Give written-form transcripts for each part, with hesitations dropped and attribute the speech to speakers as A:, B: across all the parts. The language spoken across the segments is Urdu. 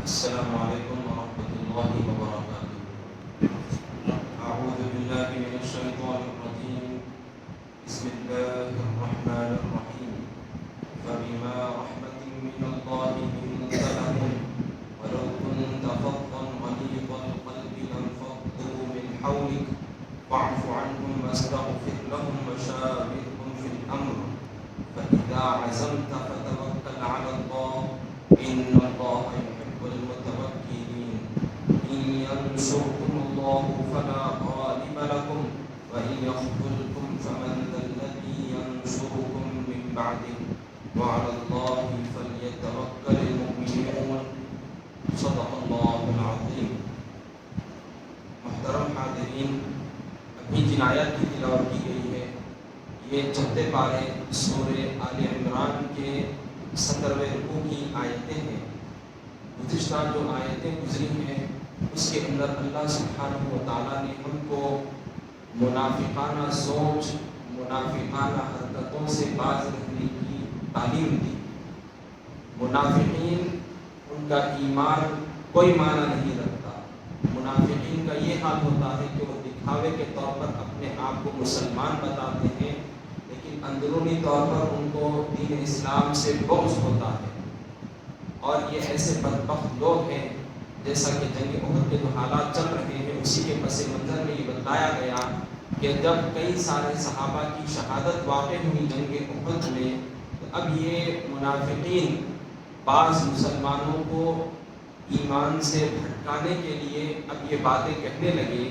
A: السلام علیکم ورحمۃ اللہ وبرکاتہ۔ اعوذ باللہ من الشیطان الرجیم، بسم اللہ الرحمن الرحیم۔ فبما رحمۃ من اللہ لنت لهم ولو كنت فظا غلیظ القلب لانفضوا من حولك فاعف عنهم واستغفر لهم وشاورهم في الامر فاذا عزمت فتوکل علی اللہ ان اللہ المتوکلین ان ینصرکم اللہ فلا غالب لکم وان یخذلکم فمن ذا الذی ینصرکم من بعدہ وعلی اللہ فلیتوکل المؤمنون۔ صدق اللہ العظیم۔ محترم حاضرین، ابھی جن آیات کی تلاوت کی گئی ہے یہ چوتھے پارے سورہ آل عمران کے 17ویں رکوع کی آیتیں ہیں۔ گزشتہ جو آیتیں گزری ہیں اس کے اندر اللہ سبحانہ و تعالیٰ نے ہم کو منافقانہ سوچ، منافقانہ حرکتوں سے باز رہنے کی تعلیم دی۔ منافقین، ان کا ایمان کوئی معنی نہیں رکھتا۔ منافقین کا یہ حال ہوتا ہے کہ وہ دکھاوے کے طور پر اپنے آپ کو مسلمان بتاتے ہیں، لیکن اندرونی طور پر ان کو دین اسلام سے بغض ہوتا ہے۔ اور یہ ایسے بدبخت لوگ ہیں، جیسا کہ جنگ احد کے جو حالات چل رہے ہیں اسی کے پس منظر میں یہ بتلایا گیا کہ جب کئی سارے صحابہ کی شہادت واقع ہوئی جنگ احد میں، تو اب یہ منافقین بعض مسلمانوں کو ایمان سے بھٹکانے کے لیے اب یہ باتیں کہنے لگے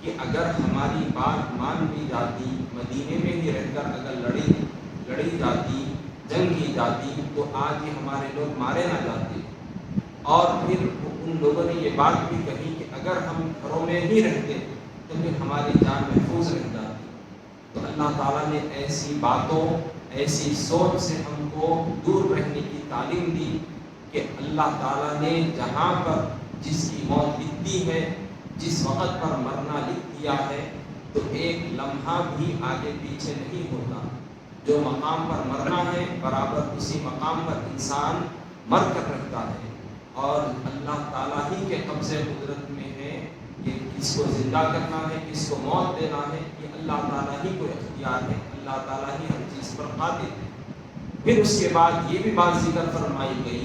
A: کہ اگر ہماری بات مان لی جاتی، مدینے میں ہی رہ کر اگر لڑی جاتی، جنگ کی جاتی، تو آج یہ ہمارے لوگ مارے نہ جاتے۔ اور پھر ان لوگوں نے یہ بات بھی کہی کہ اگر ہم گھروں میں ہی رہتے تو پھر ہماری جان محفوظ رہ جاتی۔ تو اللہ تعالیٰ نے ایسی باتوں، ایسی سوچ سے ہم کو دور رہنے کی تعلیم دی کہ اللہ تعالیٰ نے جہاں پر جس کی موت لکھتی ہے، جس وقت پر مرنا لکھ دیا ہے، تو ایک لمحہ بھی آگے پیچھے نہیں ہوتا۔ جو مقام پر مرنا ہے برابر اسی مقام پر انسان مر کر رہتا ہے، اور اللہ تعالیٰ ہی کے قبضے قدرت میں ہے کہ کس کو زندہ کرنا ہے، کس کو موت دینا ہے، یہ اللہ تعالیٰ ہی کو اختیار ہے۔ اللہ تعالیٰ ہی ہر چیز پر قادر ہے۔ پھر اس کے بعد یہ بھی بات ذکر فرمائی گئی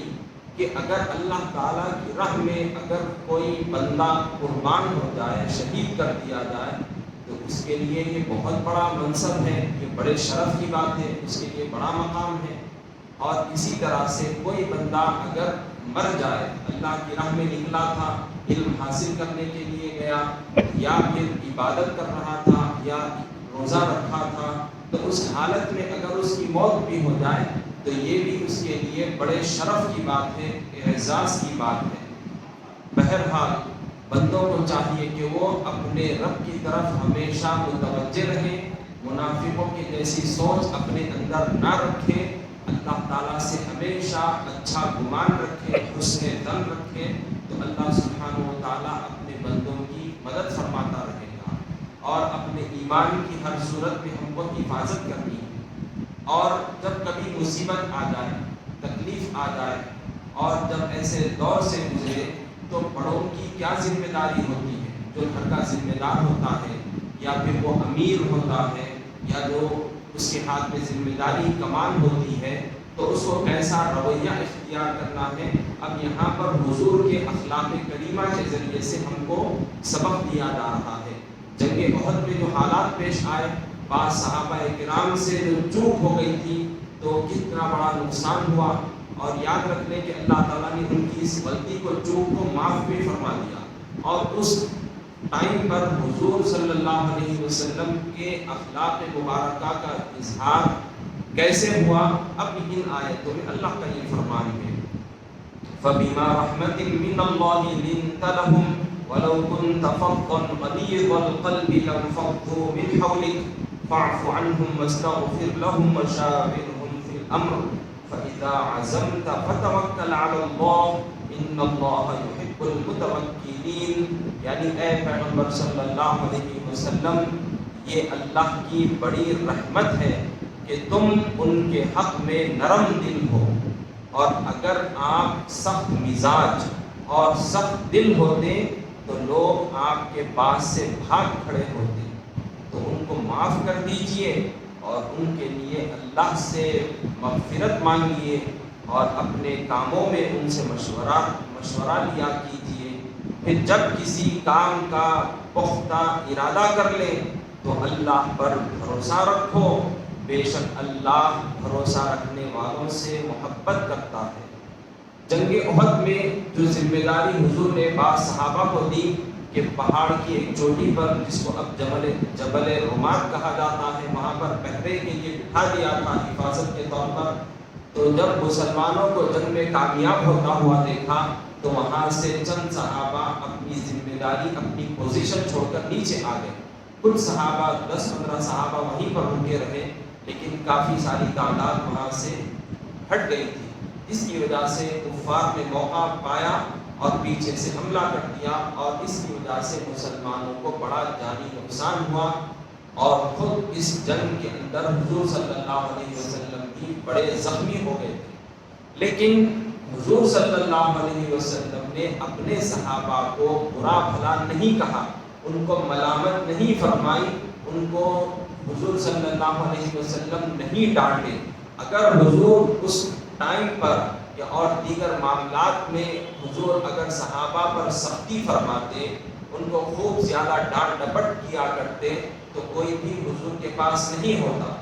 A: کہ اگر اللہ تعالیٰ کی راہ میں اگر کوئی بندہ قربان ہو جائے، شہید کر دیا جائے، تو اس کے لیے یہ بہت بڑا منصب ہے، یہ بڑے شرف کی بات ہے، اس کے لیے بڑا مقام ہے۔ اور اسی طرح سے کوئی بندہ اگر مر جائے، اللہ کی راہ میں نکلا تھا، علم حاصل کرنے کے لیے گیا، یا پھر عبادت کر رہا تھا، یا روزہ رکھا تھا، تو اس حالت میں اگر اس کی موت بھی ہو جائے تو یہ بھی اس کے لیے بڑے شرف کی بات ہے، اعزاز کی بات ہے۔ بہرحال بندوں کو چاہیے کہ وہ اپنے رب کی طرف ہمیشہ متوجہ رہیں، منافقوں کی جیسی سوچ اپنے اندر نہ رکھیں، اللہ تعالیٰ سے ہمیشہ اچھا گمان رکھیں، حسن ظن رکھیں، تو اللہ سبحانہ و تعالیٰ اپنے بندوں کی مدد فرماتا رہے گا۔ اور اپنے ایمان کی ہر صورت میں ہم کو حفاظت کرنی ہے۔ اور جب کبھی مصیبت آ جائے، تکلیف آ جائے، اور جب ایسے دور سے گزرے، تو بڑوں کی کیا ذمہ داری ہوتی ہے؟ جو گھر کا ذمہ دار ہوتا ہے، یا پھر وہ امیر ہوتا ہے، یا جو اس کے ہاتھ میں ذمہ داری کمان ہوتی ہے، تو اس کو کیسا رویہ اختیار کرنا ہے، اب یہاں پر حضور کے اخلاق کریمہ کے ذریعے سے ہم کو سبق دیا جا رہا ہے۔ جنگ احد میں جو حالات پیش آئے، بعض صحابہ کرام سے جو چوک ہو گئی تھی تو کتنا بڑا نقصان ہوا، اور یاد رکھ لیں کہ اللہ تعالیٰ نے ان کی اس غلطی کو، چوک کو معاف بھی فرما دیا۔ اور اس ٹائم پر حضور صلی اللہ علیہ وسلم کے اخلاق مبارکہ کا اظہار کیسے ہوا، اب ان آیتوں میں اللہ کا یہ فرمان ہے، فَبِمَا رَحْمَةٍ مِّنَ اللَّهِ لِنتَ لَهُمْ وَلَوْ كُنْتَ فَظًّا غَلِيظَ الْقَلْبِ لَانفَضُّوا مِنْ حَوْلِكَ فَاعْفُ عَنْهُمْ وَاسْتَغْفِرْ لَهُمْ وَشَاوِرْهُمْ فِي الْأَمْرِ فَإِذَا عَزَمْتَ فَتَوَكَّلْ عَلَى اللَّهِ إِنَّ اللَّهَ يُحِبُّ الْمُتَوَكِّلِينَ۔ یعنی اے پیغمبر صلی اللہ علیہ وسلم، یہ اللہ کی بڑی رحمت ہے کہ تم ان کے حق میں نرم دل ہو، اور اگر آپ سخت مزاج اور سخت دل ہوتے تو لوگ آپ کے پاس سے بھاگ کھڑے ہوتے، تو ان کو معاف کر دیجئے اور ان کے لیے اللہ سے مغفرت مانگیے اور اپنے کاموں میں ان سے مشورہ لیا کیجیے۔ پھر جب کسی کام کا پختہ ارادہ کر لیں تو اللہ پر بھروسہ رکھو، بے شک اللہ بھروسہ رکھنے والوں سے محبت کرتا ہے۔ جنگ احد میں جو ذمہ داری حضور نے بعض صحابہ کو دی کہ پہاڑ کی ایک چوٹی پر، جس کو اب جبل رمات کہا جاتا ہے، وہاں پر پہرے کے لیے بٹھا دیا تھا حفاظت کے طور پر، تو جب مسلمانوں کو جنگ میں کامیاب ہوتا ہوا دیکھا تو وہاں سے چند صحابہ اپنی ذمہ داری، اپنی پوزیشن چھوڑ کر نیچے آ گئے۔ کچھ صحابہ 10-15 صحابہ وہیں پر رکے رہے، لیکن کافی ساری تعداد وہاں سے ہٹ گئی تھی۔ اس کی وجہ سے کفار نے موقع پایا اور پیچھے سے حملہ کر دیا، اور اس کی وجہ سے مسلمانوں کو بڑا جانی نقصان ہوا، اور خود اس جنگ کے اندر حضور صلی اللہ علیہ وسلم بھی بڑے زخمی ہو گئے تھے۔ لیکن حضور صلی اللہ علیہ وسلم نے اپنے صحابہ کو برا بھلا نہیں کہا، ان کو ملامت نہیں فرمائی، ان کو حضور صلی اللہ علیہ وسلم نہیں ڈانٹے۔ اگر حضور اس ٹائم پر یا اور دیگر معاملات میں حضور اگر صحابہ پر سختی فرماتے، ان کو خوب زیادہ ڈانٹ ڈپٹ کیا کرتے، تو کوئی بھی حضور کے پاس نہیں ہوتا۔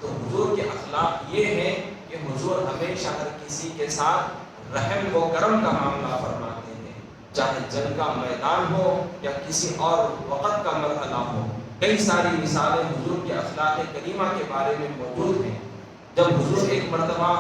A: تو حضور کے اخلاق یہ ہے کہ حضور ہمیشہ ہر کسی کے ساتھ رحم و کرم کا معاملہ فرماتے ہیں، چاہے جنگ کا میدان ہو یا کسی اور وقت کا مرحلہ ہو۔ کئی ساری مثالیں حضور کے اخلاق کریمہ کے بارے میں موجود ہیں۔ جب حضور ایک مرتبہ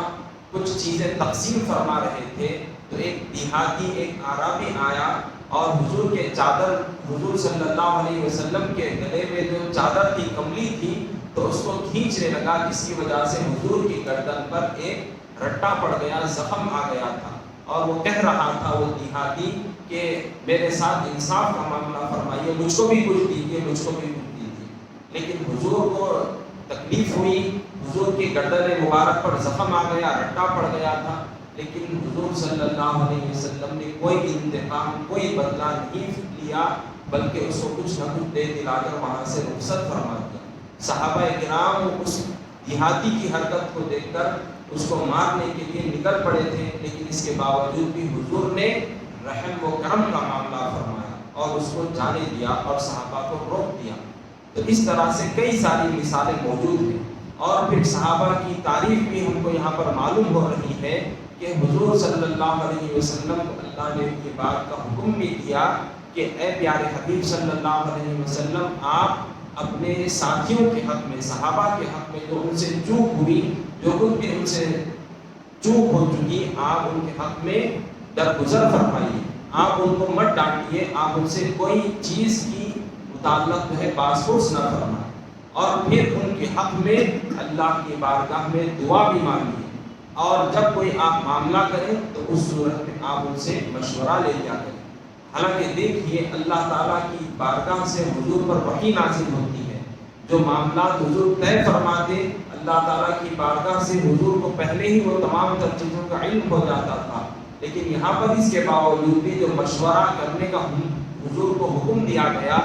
A: کچھ چیزیں تقسیم فرما رہے تھے تو ایک دیہاتی، ایک عربی آیا اور حضور کے چادر، حضور صلی اللہ علیہ وسلم کے گلے میں جو چادر تھی، کملی تھی، تو اس کو کھینچنے لگا، جس کی وجہ سے حضور کی گردن پر ایک رٹا پڑ گیا، زخم آ گیا تھا، اور وہ کہہ رہا تھا وہ دیہاتی کہ میرے ساتھ انصاف کا معاملہ فرمائیے، مجھ کو بھی کچھ دیجیے، مجھ کو بھی کچھ دیجیے۔ لیکن حضور کو تکلیف ہوئی، حضور کی گردن مبارک پر زخم آ گیا، رٹا پڑ گیا تھا، لیکن حضور صلی اللہ علیہ وسلم نے کوئی انتقام، کوئی بدلہ نہیں لیا، بلکہ اس کو کچھ نہ کچھ دے دلا کر وہاں سے رخصت فرما دیا۔ صحابہ کرام اس دیہاتی کی حرکت کو دیکھ کر اس کو مارنے کے لیے نکل پڑے تھے، لیکن اس کے باوجود بھی حضور نے رحم و کرم کا معاملہ فرمایا اور اس کو جانے دیا اور صحابہ کو روک دیا۔ تو اس طرح سے کئی ساری مثالیں موجود ہیں، اور پھر صحابہ کی تعریف بھی ہم کو یہاں پر معلوم ہو رہی ہے کہ حضور صلی اللہ علیہ وسلم کو اللہ نے یہ بات کا حکم بھی دیا کہ اے پیارے حبیب صلی اللہ علیہ وسلم، آپ اپنے ساتھیوں کے حق میں، صحابہ کے حق میں جو ان سے چوک ہوئی، جو کچھ بھی ان سے چوک ہو چکی، آپ ان کے حق میں درگزر فرمائیے، آپ ان کو مت ڈانٹیے، آپ ان سے کوئی چیز کی متعلق جو ہے باس پرس نہ فرمائیں، اور پھر ان کے حق میں اللہ کی بارگاہ میں دعا بھی مانگیے، اور جب کوئی آپ معاملہ کریں تو اس صورت میں آپ ان سے مشورہ لے لیا کریں۔ حالانکہ دیکھیے اللہ تعالیٰ کی بارگاہ سے حضور پر وحی نازل ہوتی ہے، جو معاملات حضور طے فرماتے اللہ تعالیٰ کی بارگاہ سے حضور کو پہلے ہی وہ تمام تر چیزوں کا علم ہو جاتا تھا، لیکن یہاں پر اس کے باوجود بھی جو مشورہ کرنے کا حضور کو حکم دیا گیا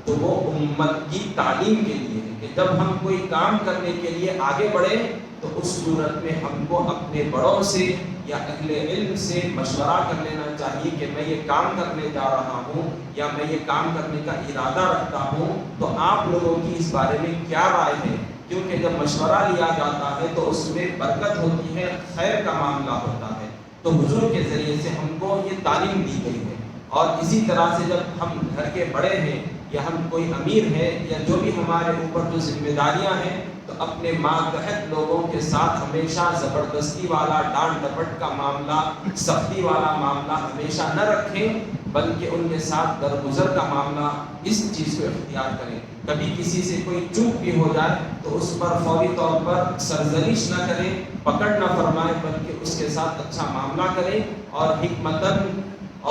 A: تو وہ امت کی تعلیم کے لیے ہے کہ جب ہم کوئی کام کرنے کے لیے آگے بڑھیں تو اس صورت میں ہم کو اپنے بڑوں سے یا اہل علم سے مشورہ کر لینا چاہیے کہ میں یہ کام کرنے جا رہا ہوں یا میں یہ کام کرنے کا ارادہ رکھتا ہوں، تو آپ لوگوں کی اس بارے میں کیا رائے ہے؟ کیونکہ جب مشورہ لیا جاتا ہے تو اس میں برکت ہوتی ہے، خیر کا معاملہ ہوتا ہے۔ تو حضور کے ذریعے سے ہم کو یہ تعلیم دی گئی ہے، اور اسی طرح سے جب ہم گھر کے بڑے ہیں یا ہم کوئی امیر ہے یا جو بھی ہمارے اوپر جو ذمہ داریاں ہیں، تو اپنے ماتحت لوگوں کے ساتھ ہمیشہ زبردستی والا، ڈانٹ ڈپٹ کا معاملہ، سختی والا معاملہ ہمیشہ نہ رکھیں، بلکہ ان کے ساتھ درگزر کا معاملہ، اس چیز کو اختیار کریں۔ کبھی کسی سے کوئی چوک بھی ہو جائے تو اس پر فوری طور پر سرزنش نہ کریں، پکڑ نہ فرمائیں، بلکہ اس کے ساتھ اچھا معاملہ کریں اور حکمتاً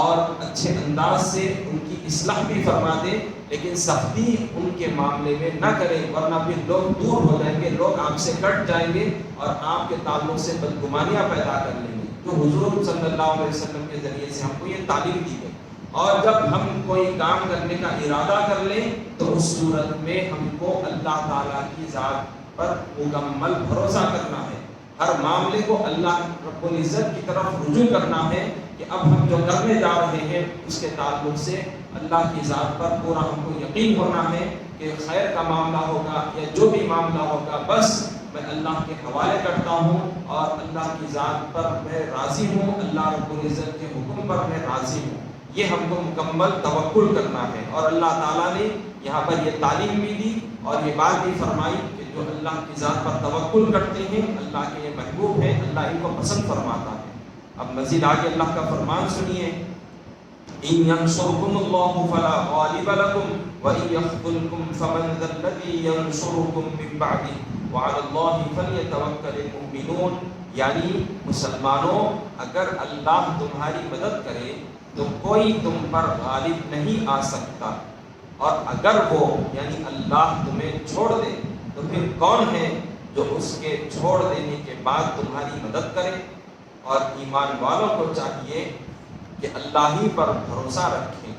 A: اور اچھے انداز سے ان کی اصلاح بھی فرما دیں، لیکن سختی ان کے معاملے میں نہ کریں، ورنہ پھر لوگ دور ہو جائیں گے، لوگ آپ سے کٹ جائیں گے اور آپ کے تعلق سے بدگمانیاں پیدا کر لیں گے۔ جو حضور صلی اللہ علیہ وسلم کے ذریعے سے ہم کو یہ تعلیم دی گئی. اور جب ہم کوئی کام کرنے کا ارادہ کر لیں تو اس صورت میں ہم کو اللہ تعالیٰ کی ذات پر مکمل بھروسہ کرنا ہے. ہر معاملے کو اللہ رب العزت کی طرف رجوع کرنا ہے کہ اب ہم جو کرنے جا رہے ہیں اس کے تعلق سے اللہ کی ذات پر پورا ہم کو یقین ہونا ہے کہ خیر کا معاملہ ہوگا یا جو بھی معاملہ ہوگا بس میں اللہ کے حوالے کرتا ہوں اور اللہ کی ذات پر میں راضی ہوں, اللہ رب العزت کے حکم پر میں راضی ہوں. یہ ہم کو مکمل توکل کرنا ہے. اور اللہ تعالیٰ نے یہاں پر یہ تعلیم بھی دی اور یہ بات بھی فرمائی کہ جو اللہ کی ذات پر توکل کرتے ہیں اللہ کے یہ محبوب ہیں, اللہ ان کو پسند فرماتا ہے. اب مزید آگے اللہ کا فرمان سنیے, إن ينصركم الله فلا غالب لكم وإن يخذلكم فمن ذا الذي ينصركم من بعده وعلى الله فليتوكل المؤمنون. یعنی مسلمانوں, اگر اللہ تمہاری مدد کرے تو کوئی تم پر غالب نہیں آ سکتا, اور اگر وہ یعنی اللہ تمہیں چھوڑ دے تو پھر کون ہے جو اس کے چھوڑ دینے کے بعد تمہاری مدد کرے. اور ایمان والوں کو چاہیے کہ اللہ ہی پر بھروسہ رکھیں.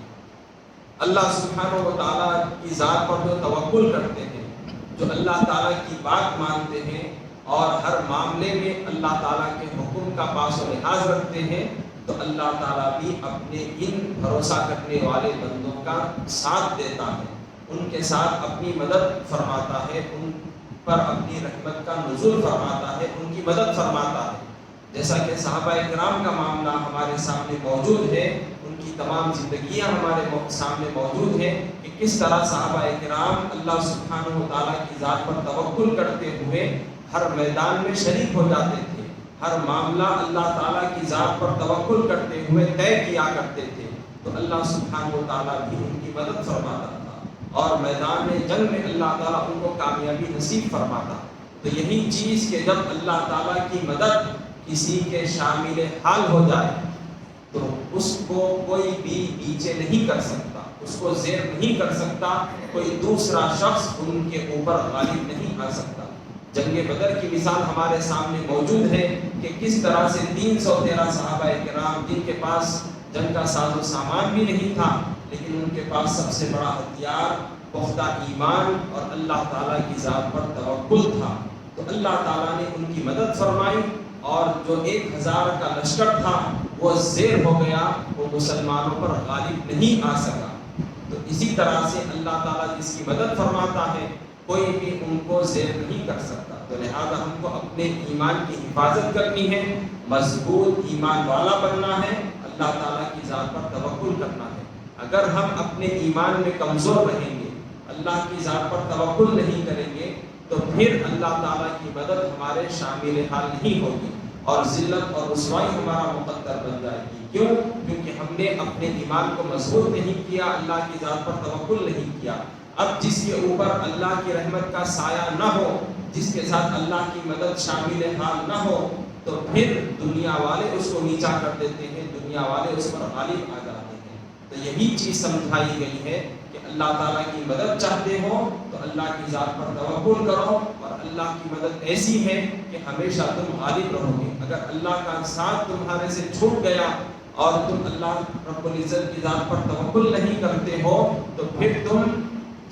A: اللہ سبحانہ و تعالیٰ کی ذات پر جو توکل کرتے ہیں, جو اللہ تعالیٰ کی بات مانتے ہیں اور ہر معاملے میں اللہ تعالیٰ کے حکم کا پاس و لحاظ رکھتے ہیں, تو اللہ تعالیٰ بھی اپنے ان بھروسہ کرنے والے بندوں کا ساتھ دیتا ہے, ان کے ساتھ اپنی مدد فرماتا ہے, ان پر اپنی رحمت کا نزول فرماتا ہے, ان کی مدد فرماتا ہے. جیسا کہ صحابہ کرام کا معاملہ ہمارے سامنے موجود ہے, ان کی تمام زندگیاں ہمارے سامنے موجود ہیں کہ کس طرح صحابہ کرام اللہ سبحانہ و تعالیٰ کی ذات پر توکل کرتے ہوئے ہر میدان میں شریک ہو جاتے تھے, ہر معاملہ اللہ تعالیٰ کی ذات پر توکل کرتے ہوئے طے کیا کرتے تھے. تو اللہ سبحانہ و تعالیٰ بھی ان کی مدد فرماتا تھا اور میدان جنگ میں اللہ تعالیٰ ان کو کامیابی نصیب فرماتا. تو یہی چیز کہ جب اللہ تعالیٰ کی مدد کسی کے شامل حال ہو جائے تو اس کو کوئی بھی نیچے نہیں کر سکتا, اس کو زیر نہیں کر سکتا, کوئی دوسرا شخص ان کے اوپر غالب نہیں آ سکتا. جنگ بدر کی مثال ہمارے سامنے موجود ہے کہ کس طرح سے 313 صحابہ کرام جن کے پاس جنگ کا ساز و سامان بھی نہیں تھا لیکن ان کے پاس سب سے بڑا ہتھیار پختہ ایمان اور اللہ تعالیٰ کی ذات پر توکل تھا, تو اللہ تعالیٰ نے ان کی مدد فرمائی اور جو 1000 کا لشکر تھا وہ زیر ہو گیا, وہ مسلمانوں پر غالب نہیں آ سکا. تو اسی طرح سے اللہ تعالیٰ جس کی مدد فرماتا ہے کوئی بھی ان کو زیر نہیں کر سکتا. تو لہذا ہم کو اپنے ایمان کی حفاظت کرنی ہے, مضبوط ایمان والا بننا ہے, اللہ تعالیٰ کی ذات پر توکل کرنا ہے. اگر ہم اپنے ایمان میں کمزور رہیں گے, اللہ کی ذات پر توکل نہیں کریں گے تو پھر اللہ تعالیٰ کی مدد ہمارے شامل حال نہیں ہوگی اور ذلت اور رسوائی ہمارا مقدر بن جائے گی. کیوں؟ کیونکہ ہم نے اپنے ایمان کو مضبوط نہیں کیا, اللہ کی ذات پر توکل نہیں کیا. اب جس کے اوپر اللہ کی رحمت کا سایہ نہ ہو, جس کے ساتھ اللہ کی مدد شامل حال نہ ہو, تو پھر دنیا والے اس کو نیچا کر دیتے ہیں, دنیا والے اس پر غالب آ جاتے ہیں. تو یہی چیز سمجھائی گئی ہے کہ اللہ تعالیٰ کی مدد چاہتے ہو تو اللہ کی ذات پر توکل کرو, اور اللہ کی مدد ایسی ہے کہ ہمیشہ تم غالب رہو گے. اگر اللہ کا ساتھ تمہارے سے چھوٹ گیا اور تم اللہ رب العزت کی ذات پر توکل نہیں کرتے ہو تو پھر تم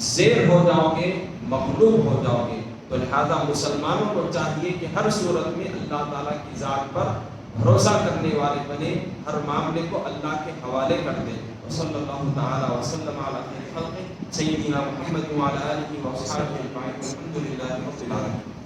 A: زیر ہو جاؤ گے, مغلوب ہو جاؤ گے. تو لہذا مسلمانوں کو چاہیے کہ ہر صورت میں اللہ تعالیٰ کی ذات پر بھروسہ کرنے والے بنے, ہر معاملے کو اللہ کے حوالے کر دیں. صلی اللہ تعالی وسلم علی خیر خلقہ سیدنا محمد وعلی آلہ وصحبہ اجمعین. الحمد للہ رب العالمین.